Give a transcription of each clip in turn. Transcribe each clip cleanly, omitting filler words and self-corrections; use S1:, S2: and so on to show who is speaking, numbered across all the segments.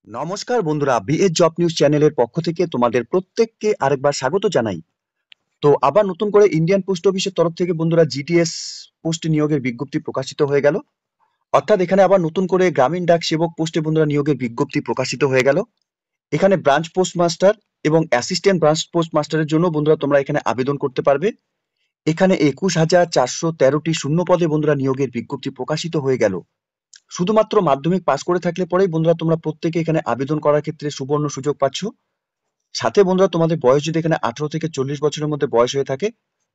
S1: নমস্কার বন্ধুরা, BS job news চ্যানেলের পক্ষ থেকে তোমাদের প্রত্যেককে আরেকবার স্বাগত জানাই। তো আবার নতুন করে ইন্ডিয়ান পোস্ট অফিসের তরফ থেকে বন্ধুরা জিটিএস পোস্ট নিয়োগের বিজ্ঞপ্তি প্রকাশিত হয়ে গেল। অর্থাৎ এখানে আবার নতুন করে গ্রামীণ ডাক সেবক পোস্টে বন্ধুরা নিয়োগের বিজ্ঞপ্তি প্রকাশিত হয়ে গেল। এখানে ব্রাঞ্চ পোস্ট মাস্টার এবং অ্যাসিস্ট্যান্ট ব্রাঞ্চ পোস্ট মাস্টারের জন্য বন্ধুরা তোমরা এখানে আবেদন করতে পারবে। এখানে 21,413টি শূন্য পদে বন্ধুরা নিয়োগের বিজ্ঞপ্তি প্রকাশিত হয়ে গেল। শুধুমাত্র মাধ্যমিক পাস করে থাকলে পরেই বন্ধুরা তোমরা প্রত্যেকে এখানে আবেদন করার ক্ষেত্রে সুবর্ণ সুযোগ পাচ্ছ। সাথে বন্ধুরা তোমাদের বয়স যদি এখানে 18 থেকে 40 বছরের মধ্যে বয়স হয়ে থাকে,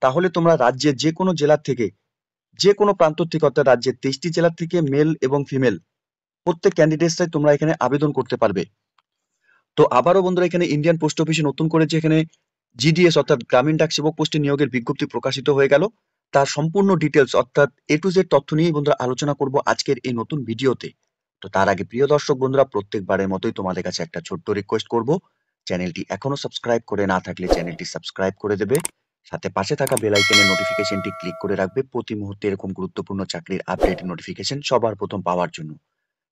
S1: তাহলে তোমরা রাজ্যের যে কোনো জেলা থেকে, যে কোনো প্রান্ত থেকে, অর্থাৎ রাজ্যের 23টি জেলা থেকে মেল এবং ফিমেল প্রত্যেক ক্যান্ডিডেটসরাই তোমরা এখানে আবেদন করতে পারবে। তো আবারও বন্ধুরা এখানে ইন্ডিয়ান পোস্ট অফিসে নতুন করে যে এখানে জিডিএস অর্থাৎ গ্রামীণ ডাক সেবক পোস্টে নিয়োগের বিজ্ঞপ্তি প্রকাশিত হয়ে গেল, তার সম্পূর্ণ ডিটেলস অর্থাৎ এ টু জেড তথ্য নিয়েই বন্ধুরা আলোচনা করব আজকের এই নতুন ভিডিওতে। তো তার আগে প্রিয় দর্শক বন্ধুরা, প্রত্যেকবারের মতোই তোমাদের কাছে একটা ছোট্ট রিকোয়েস্ট করব, চ্যানেলটি এখনো সাবস্ক্রাইব করে না থাকলে চ্যানেলটি সাবস্ক্রাইব করে দেবে, সাথে পাশে থাকা বেল আইকনের নোটিফিকেশনটি ক্লিক করে রাখবে প্রতি মুহূর্তে এরকম গুরুত্বপূর্ণ চাকরির আপডেট নোটিফিকেশন সবার প্রথম পাওয়ার জন্য।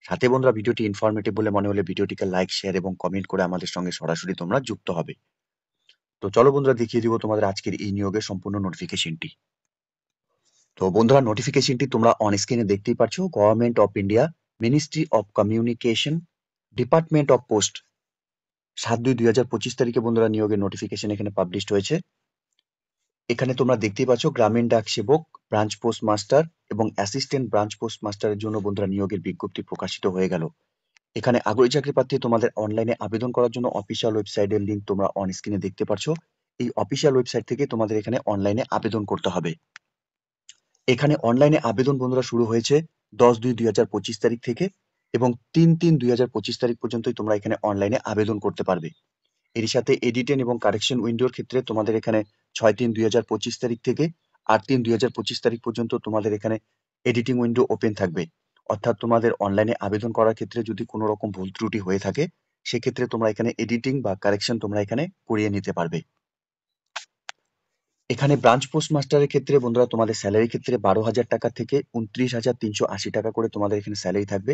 S1: সাথে বন্ধুরা ভিডিওটি ইনফরমেটিভ বলে মনে হলে ভিডিওটিকে লাইক, শেয়ার এবং কমেন্ট করে আমাদের সঙ্গে সরাসরি তোমরা যুক্ত হবে। তো চলো বন্ধুরা দেখিয়ে দিব তোমাদের আজকের এই নিয়োগের সম্পূর্ণ নোটিফিকেশনটি। তো বন্ধুরা নোটিফিকেশনটি তোমরা অন স্ক্রিনে দেখতেই পাচ্ছ। Government of India, ministry of communication, department of post, 7/2/2025 তারিখে বন্ধুরা নিয়োগের নোটিফিকেশন এখানে পাবলিশড হয়েছে। এখানে তোমরা দেখতেই পাচ্ছ গ্রামীণ ডাক সেবক, ব্রাঞ্চ পোস্ট মাস্টার এবং অ্যাসিস্ট্যান্ট ব্রাঞ্চ পোস্ট মাস্টারের জন্য বন্ধুরা নিয়োগের বিজ্ঞপ্তি প্রকাশিত হয়ে গেল। এখানে আগ্রহী চাকরি প্রার্থী তোমাদের অনলাইনে আবেদন করার জন্য অফিসিয়াল ওয়েবসাইটের লিংক তোমরা অন স্ক্রিনে দেখতে পাচ্ছ। এই অফিসিয়াল ওয়েবসাইট থেকে তোমাদের এখানে অনলাইনে আবেদন করতে হবে। এখানে অনলাইনে আবেদন বন্ধুরা শুরু হয়েছে 10/2/2025 তারিখ থেকে এবং 3/3/2025 তারিখ পর্যন্তই তোমরা এখানে অনলাইনে আবেদন করতে পারবে। এর সাথে এডিটেন এবং কারেকশন উইন্ডোর ক্ষেত্রে তোমাদের এখানে 6/3/2025 তারিখ থেকে 8/3/2025 তারিখ পর্যন্ত তোমাদের এখানে এডিটিং উইন্ডো ওপেন থাকবে। অর্থাৎ তোমাদের অনলাইনে আবেদন করার ক্ষেত্রে যদি কোনো রকম ভুল ত্রুটি হয়ে থাকে, সেক্ষেত্রে তোমরা এখানে এডিটিং বা কারেকশন তোমরা এখানে করিয়ে নিতে পারবে। এখানে ব্রাঞ্চ পোস্ট মাস্টারের ক্ষেত্রে বন্ধুরা তোমাদের স্যালারি ক্ষেত্রে 12,000 টাকা থেকে 29,380 টাকা করে তোমাদের এখানে স্যালারি থাকবে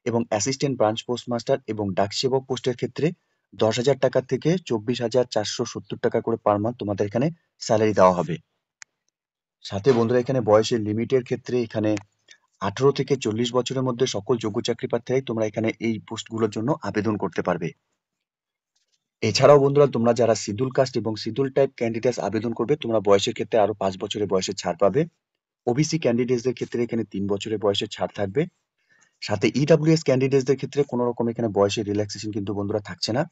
S1: এবং অ্যাসিস্ট্যান্ট ব্রাঞ্চ পোস্ট মাস্টার এবং ডাক সেবক পোস্টের ক্ষেত্রে 10,000 টাকা থেকে 24,470 টাকা করে পার মান্থ তোমাদের এখানে স্যালারি দেওয়া হবে। সাথে বন্ধুরা এখানে বয়সের লিমিটের ক্ষেত্রে এখানে 18 থেকে 40 বছরের মধ্যে সকল যোগ্য চাকরি প্রার্থীরাই তোমরা এখানে এই পোস্টগুলোর জন্য আবেদন করতে পারবে। এছাড়াও বন্ধুরা তোমরা যারা শিডিউল কাস্ট এবং শিডিউল টাইপ ক্যান্ডিডেটস আবেদন করবে, তোমরা বয়সের ক্ষেত্রে আরো 5 বছরের বয়সের ছাড় পাবে। ওবিসি ক্যান্ডিডেটসদের ক্ষেত্রে এখানে 3 বছরের বয়সের ছাড় থাকবে। সাথে ইডব্লিউএস ক্যান্ডিডেটসদের ক্ষেত্রে কোনো রকম এখানে বয়সের রিল্যাক্সেশন কিন্তু বন্ধুরা থাকছে না।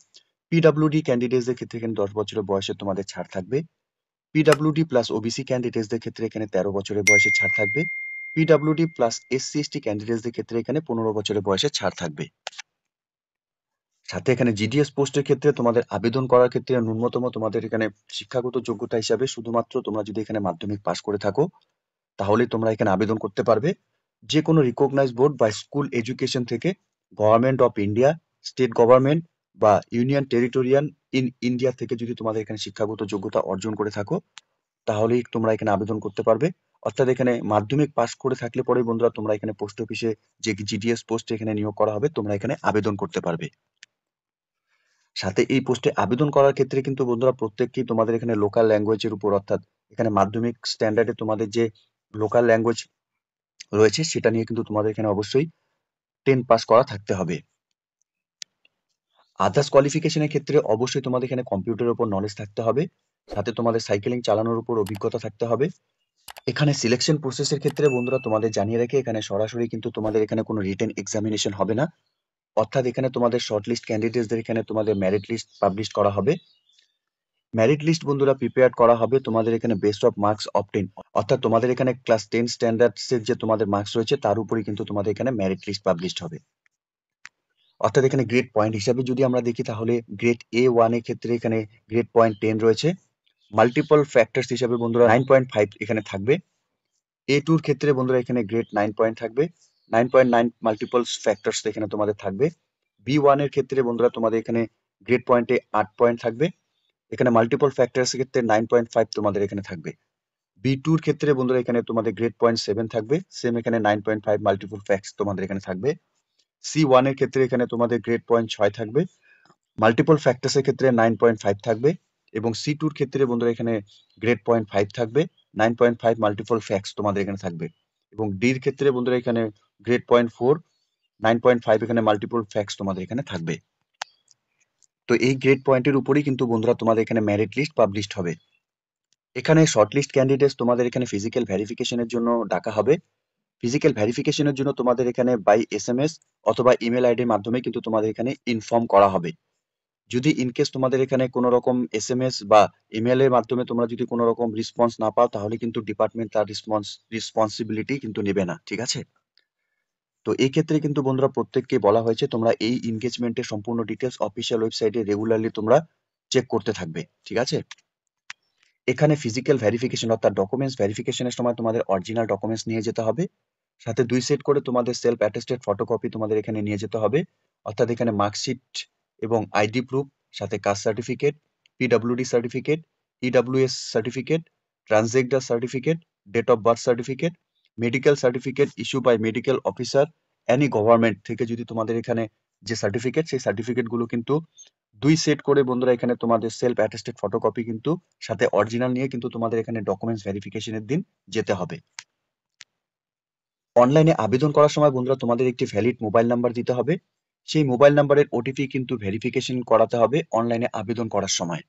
S1: পিডব্লিউডি ক্যান্ডিডেটসদের ক্ষেত্রে এখানে 10 বছরের বয়সের তোমাদের ছাড় থাকবে। পিডব্লিউডি প্লাস ওবিসি ক্যান্ডিডেটসদের ক্ষেত্রে এখানে 13 বছরের বয়সের ছাড় থাকবে। পিডব্লিউডি প্লাস এসসি এসটি ক্যান্ডিডেটসদের ক্ষেত্রে এখানে 15 বছরের বয়সের ছাড় থাকবে। সাথে এখানে জিডিএস পোস্টের ক্ষেত্রে তোমাদের আবেদন করার ক্ষেত্রে ন্যূনতম তোমাদের এখানে শিক্ষাগত যোগ্যতা হিসাবে শুধুমাত্র তোমরা যদি এখানে মাধ্যমিক পাস করে থাকো, তাহলেই তোমরা এখানে আবেদন করতে পারবে। যে কোনো রিকগনাইজড বোর্ড বা স্কুল এডুকেশন থেকে, government of India, state government বা ইউনিয়ন টেরিটোরিয়াল ইন ইন্ডিয়া থেকে যদি তোমাদের এখানে শিক্ষাগত যোগ্যতা অর্জন করে থাকো, তাহলেই তোমরা এখানে আবেদন করতে পারবে। অর্থাৎ এখানে মাধ্যমিক পাস করে থাকলে পরে বন্ধুরা তোমরা এখানে পোস্ট অফিসে যে জিডিএস পোস্টে এখানে নিয়োগ করা হবে, তোমরা এখানে আবেদন করতে পারবে। সাথে এই পোস্টে আবেদন করার ক্ষেত্রে কিন্তু বন্ধুরা প্রত্যেককেই তোমাদের এখানে লোকাল ল্যাঙ্গুয়েজের উপর, অর্থাৎ এখানে মাধ্যমিক স্ট্যান্ডার্ডে তোমাদের যে লোকাল ল্যাঙ্গুয়েজ রয়েছে সেটা নিয়ে কিন্তু তোমাদের এখানে অবশ্যই 10 পাস করা থাকতে হবে। আদার্স কোয়ালিফিকেশনের ক্ষেত্রে অবশ্যই তোমাদের এখানে কম্পিউটারের উপর নলেজ থাকতে হবে, সাথে তোমাদের সাইকেলিং চালানোর উপর অভিজ্ঞতা থাকতে হবে। এখানে সিলেকশন প্রসেসের ক্ষেত্রে বন্ধুরা তোমাদের জানিয়ে রাখি, এখানে সরাসরি কিন্তু তোমাদের এখানে কোনো রিটেন এক্সামিনেশন হবে না। অর্থাৎ এখানে তোমাদের শর্ট লিস্ট ক্যান্ডিডেটসদের এখানে তোমাদের মেরিট লিস্ট পাবলিশ করা হবে। মেরিট লিস্ট বন্ধুরা প্রিপেয়ার করা হবে তোমাদের এখানে বেস্ট অফ মার্কস অবটেন, অর্থাৎ তোমাদের এখানে ক্লাস 10 স্ট্যান্ডার্ডসের যে তোমাদের মার্কস রয়েছে তার উপরেই কিন্তু তোমাদের এখানে মেরিট লিস্ট পাবলিশড হবে। অর্থাৎ এখানে গ্রেড পয়েন্ট হিসাবে যদি আমরা দেখি, তাহলে গ্রেড A1 এর ক্ষেত্রে এখানে গ্রেড পয়েন্ট 10 রয়েছে। মাল্টিপল ফ্যাক্টরস হিসাবে বন্ধুরা 9.5 এখানে থাকবে। A2 এর ক্ষেত্রে বন্ধুরা এখানে গ্রেড 9 পয়েন্ট থাকবে, 9.9 মাল্টিপল ফ্যাক্টরস এখানে তোমাদের থাকবে। B1 এর ক্ষেত্রে বন্ধুরা তোমাদের এখানে গ্রেড পয়েন্টে 8 পয়েন্ট থাকবে, এখানে মাল্টিপল ফ্যাক্টরস এর ক্ষেত্রে 9.5 তোমাদের এখানে থাকবে। B2 এর ক্ষেত্রে বন্ধুরা এখানে তোমাদের গ্রেড পয়েন্ট 7 থাকবে, সেম এখানে 9.5 মাল্টিপল ফ্যাক্টস তোমাদের এখানে থাকবে। C1 এর ক্ষেত্রে এখানে তোমাদের গ্রেড পয়েন্ট 6 থাকবে, মাল্টিপল ফ্যাক্টরস এর ক্ষেত্রে 9.5 থাকবে, এবং C2 এর ক্ষেত্রে বন্ধুরা এখানে গ্রেড পয়েন্ট 5 থাকবে, 9.5 মাল্টিপল ফ্যাক্টস তোমাদের এখানে থাকবে, এবং ডি এর ক্ষেত্রে বন্ধুরা এখানে গ্রেড পয়েন্ট 4, 9.5 এখানে মাল্টিপল ফ্যাক্টস তোমাদের এখানে থাকবে। তো এই গ্রেড পয়েন্টের উপরেই কিন্তু বন্ধুরা তোমাদের এখানে মেরিট লিস্ট পাবলিশড হবে। এখানে শর্টলিস্ট ক্যান্ডিডেটস তোমাদের এখানে ফিজিক্যাল ভেরিফিকেশনের জন্য ডাকা হবে। ফিজিক্যাল ভেরিফিকেশনের জন্য তোমাদের এখানে বাই SMS অথবা ইমেল আইডির মাধ্যমে কিন্তু তোমাদের এখানে ইনফর্ম করা হবে। যদি ইনকেস তোমাদের এখানে কোনো রকম SMS বা ইমেলের মাধ্যমে তোমরা যদি কোনো রকম রেসপন্স না পাও, তাহলে কিন্তু ডিপার্টমেন্ট তার রেসপন্সিবিলিটি কিন্তু নেবে না, ঠিক আছে? তো এই ক্ষেত্রে কিন্তু বন্ধুরা প্রত্যেককে বলা হয়েছে তোমরা এই এনগেজমেন্টের সম্পূর্ণ ডিটেলস অফিসিয়াল ওয়েবসাইটে রেগুলারলি তোমরা চেক করতে থাকবে, ঠিক আছে? এখানে ফিজিক্যাল ভেরিফিকেশন অর্থাৎ ডকুমেন্টস ভেরিফিকেশনের সময় তোমাদের অরিজিনাল ডকুমেন্টস নিয়ে যেতে হবে, সাথে 2 সেট করে তোমাদের সেলফ অ্যাটেস্টেড ফটোকপি তোমাদের এখানে নিয়ে যেতে হবে, অর্থাৎ এখানে মার্কশিট এবং আইডি প্রুফ, সাথে caste certificate, PWD certificate, EWS certificate, transgender certificate, date of birth certificate, medical certificate issue by medical officer any government থেকে যদি তোমাদের এখানে যে সার্টিফিকেট, সেই সার্টিফিকেটগুলো কিন্তু 2 সেট করে বন্ধুরা এখানে তোমাদের সেলফ অ্যাটেস্টেড ফটোকপি কিন্তু সাথে অরিজিনাল নিয়ে কিন্তু তোমাদের এখানে ডকুমেন্টস ভেরিফিকেশনের দিন যেতে হবে। অনলাইনে আবেদন করার সময় বন্ধুরা তোমাদের একটি ভ্যালিড মোবাইল নাম্বার দিতে হবে। সেই মোবাইল নাম্বারের ওটিপি কিন্তু ভেরিফিকেশন করাতে হবে অনলাইনে আবেদন করার সময়।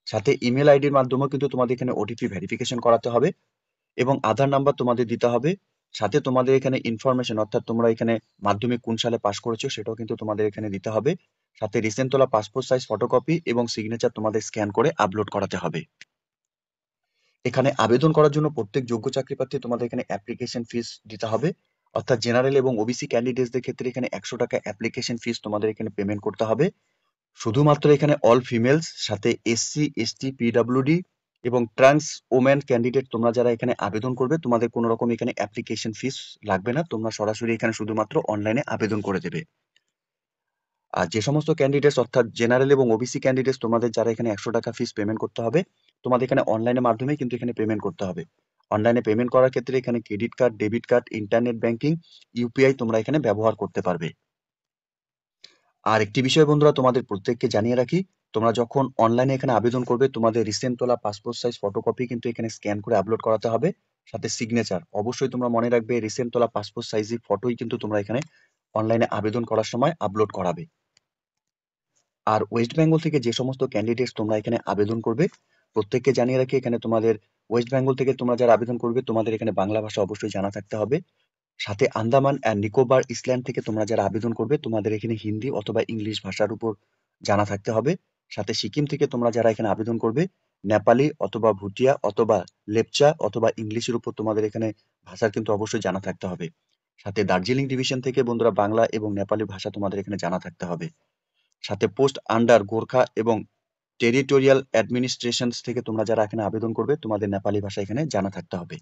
S1: সাথে ইমেল আইডির মাধ্যমেও কিন্তু তোমাদের এখানে ওটিপি ভেরিফিকেশন করাতে হবে, এবং আধার নাম্বার তোমাদের দিতে হবে। সাথে তোমাদের এখানে ইনফরমেশন অর্থাৎ তোমরা এখানে মাধ্যমিক কোন সালে পাস করেছো সেটাও কিন্তু তোমাদের এখানে দিতে হবে। সাথে রিসেন্ট তোলা পাসপোর্ট সাইজ ফটোকপি এবং সিগনেচার তোমাদের স্ক্যান করে আপলোড করাতে হবে। এখানে আবেদন করার জন্য প্রত্যেক যোগ্য চাকরি প্রার্থী তোমাদের এখানে অ্যাপ্লিকেশন ফিস দিতে হবে, অর্থাৎ জেনারেল এবং ওবিসি ক্যান্ডিডেটসদের ক্ষেত্রে এখানে 100 টাকা অ্যাপ্লিকেশন ফিস তোমাদের এখানে পেমেন্ট করতে হবে। শুধুমাত্র এখানে অল ফিমেলস, সাথে SC ST PWD এবং ট্রান্স ওমেন ক্যান্ডিডেট তোমরা যারা এখানে আবেদন করবে, তোমাদের কোনো রকম এখানে অ্যাপ্লিকেশন ফিস লাগবে না, তোমরা সরাসরি এখানে শুধুমাত্র অনলাইনে আবেদন করে দেবে। আর যে সমস্ত ক্যান্ডিডেটস অর্থাৎ জেনারেল এবং ওবিসি ক্যান্ডিডেটস তোমাদের যারা এখানে 100 টাকা ফিস পেমেন্ট করতে হবে, তোমাদের এখানে অনলাইনের মাধ্যমে কিন্তু এখানে পেমেন্ট করতে হবে। অনলাইনে পেমেন্ট করার ক্ষেত্রে এখানে credit card, debit card, internet banking, UPI তোমরা এখানে ব্যবহার করতে পারবে। আর একটি বিষয় বন্ধুরা তোমাদের প্রত্যেককে জানিয়ে রাখি, তোমরা যখন অনলাইনে এখানে আবেদন করবে, তোমাদের রিসেন্ট তোলা পাসপোর্ট সাইজ ফটোকপি কিন্তু এখানে স্ক্যান করে আপলোড করাতে হবে, সাথে সিগনেচার অবশ্যই তোমরা মনে রাখবে, রিসেন্ট তোলা পাসপোর্ট সাইজের ফটোই কিন্তু তোমরা এখানে অনলাইনে আবেদন করার সময় আপলোড করাবে। আর ওয়েস্ট বেঙ্গল থেকে যে সমস্ত ক্যান্ডিডেটস তোমরা এখানে আবেদন করবে, প্রত্যেককে জানিয়ে রাখি এখানে তোমাদের ওয়েস্ট বেঙ্গল থেকে তোমরা যারা আবেদন করবে, তোমাদের এখানে বাংলা ভাষা অবশ্যই জানা থাকতে হবে। সাথে আন্দামান অ্যান্ড নিকোবর ইসল্যান্ড থেকে তোমরা যারা আবেদন করবে, তোমাদের এখানে হিন্দি অথবা ইংলিশ ভাষার উপর জানা থাকতে হবে। সাথে সিকিম থেকে তোমরা যারা এখানে আবেদন করবে, নেপালি অথবা ভুটিয়া অথবা লেপচা অথবা ইংলিশের উপর তোমাদের এখানে ভাষার কিন্তু অবশ্যই জানা থাকতে হবে। সাথে দার্জিলিং ডিভিশন থেকে বন্ধুরা বাংলা এবং নেপালি ভাষা তোমাদের এখানে জানা থাকতে হবে। সাথে পোস্ট আন্ডার গোর্খা এবং টেরিটোরিয়াল অ্যাডমিনিস্ট্রেশনস থেকে তোমরা যারা এখানে আবেদন করবে, তোমাদের নেপালি ভাষা এখানে জানা থাকতে হবে।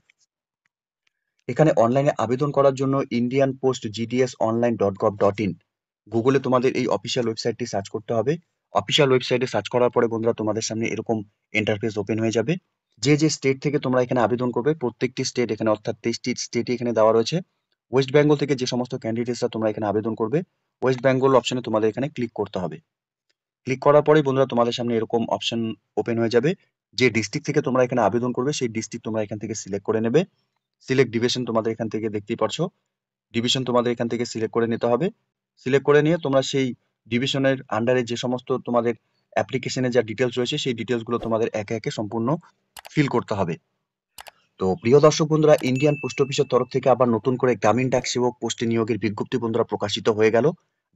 S1: এখানে অনলাইনে আবেদন করার জন্য ইন্ডিয়ান পোস্ট gds.online.gov.in গুগলে তোমাদের এই অফিসিয়াল ওয়েবসাইটটি সার্চ করতে হবে। অফিসিয়াল ওয়েবসাইটে সার্চ করার পরে বন্ধুরা তোমাদের সামনে এরকম ইন্টারফেস ওপেন হয়ে যাবে। যে যে স্টেট থেকে তোমরা এখানে আবেদন করবে, প্রত্যেকটি স্টেট এখানে অর্থাৎ 23টি স্টেটই এখানে দেওয়া রয়েছে। ওয়েস্ট বেঙ্গল থেকে যে সমস্ত ক্যান্ডিডেটসরা তোমরা এখানে আবেদন করবে, ওয়েস্ট বেঙ্গল অপশনে তোমাদের এখানে ক্লিক করতে হবে। ক্লিক করার পরেই বন্ধুরা তোমাদের সামনে এরকম অপশন ওপেন হয়ে যাবে। যে ডিস্ট্রিক্ট থেকে তোমরা এখানে আবেদন করবে, সেই ডিস্ট্রিক্ট তোমরা এখান থেকে সিলেক্ট করে নেবে। সিলেক্ট ডিভিশন তোমাদের এখান থেকে দেখতেই পারছো, ডিভিশন তোমাদের এখান থেকে সিলেক্ট করে নিতে হবে। সিলেক্ট করে নিয়ে তোমরা সেই ডিভিশনের আন্ডারে যে সমস্ত তোমাদের অ্যাপ্লিকেশনের যা ডিটেলস রয়েছে, সেই ডিটেলস গুলো তোমাদের একে একে সম্পূর্ণ ফিল করতে হবে। তো প্রিয় দর্শক বন্ধুরা, ইন্ডিয়ান পোস্ট অফিসের তরফ থেকে আবার নতুন করে গ্রামীণ ডাক সেবক পোস্টে নিয়োগের বিজ্ঞপ্তি বন্ধুরা প্রকাশিত হয়ে গেল,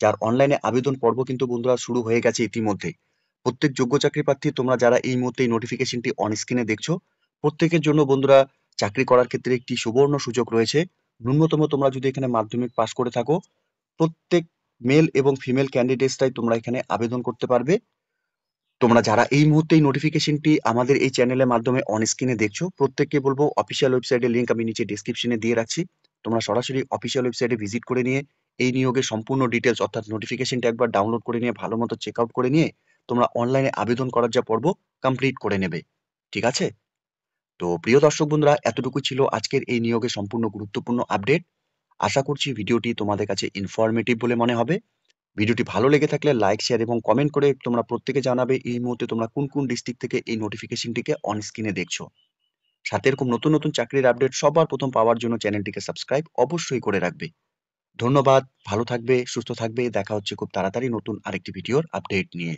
S1: যার অনলাইনে আবেদন পর্ব কিন্তু বন্ধুরা শুরু হয়ে গেছে ইতিমধ্যে। প্রত্যেক যোগ্য চাকরি প্রার্থী তোমরা যারা এই মুহূর্তে এই নোটিফিকেশনটি অন স্ক্রিনে দেখছো, প্রত্যেকের জন্য বন্ধুরা চাকরি করার ক্ষেত্রে একটি সুবর্ণ সুযোগ রয়েছে। ন্যূনতম তোমরা যদি এখানে মাধ্যমিক পাশ করে থাকো, প্রত্যেক মেল এবং ফিমেল ক্যান্ডিডেটসরাই তোমরা এখানে আবেদন করতে পারবে। তোমরা যারা এই মুহূর্তে এই নোটিফিকেশনটি আমাদের এই চ্যানেলের মাধ্যমে অন স্ক্রিনে দেখছো, প্রত্যেককে বলবো অফিসিয়াল ওয়েবসাইটের লিংক আমি নিচে ডেসক্রিপশনে দিয়ে রাখছি। তোমরা সরাসরি অফিসিয়াল ওয়েবসাইটে ভিজিট করে নিয়ে এই নিয়োগের সম্পূর্ণ ডিটেলস অর্থাৎ নোটিফিকেশনটা একবার ডাউনলোড করে নিয়ে ভালো মতো চেক আউট করে নিয়ে তোমরা অনলাইনে আবেদন করার যা পর্ব কমপ্লিট করে নেবে, ঠিক আছে? তো প্রিয় দর্শক বন্ধুরা, এতটুকু ছিল আজকের এই নিয়োগের সম্পূর্ণ গুরুত্বপূর্ণ আপডেট। আশা করছি ভিডিওটি তোমাদের কাছে ইনফরমেটিভ বলে মনে হবে। ভিডিওটি ভালো লেগে থাকলে লাইক, শেয়ার এবং কমেন্ট করে তোমরা প্রত্যেকে জানাবে এই মুহূর্তে তোমরা কোন কোন ডিস্ট্রিক্ট থেকে এই নোটিফিকেশনটিকে অন স্ক্রিনে দেখছো। সাথে এরকম নতুন নতুন চাকরির আপডেট সবার প্রথম পাওয়ার জন্য চ্যানেলটিকে সাবস্ক্রাইব অবশ্যই করে রাখবে। ধন্যবাদ, ভালো থাকবে, সুস্থ থাকবে। দেখা হচ্ছে খুব তাড়াতাড়ি নতুন আরেকটি ভিডিওর আপডেট নিয়ে।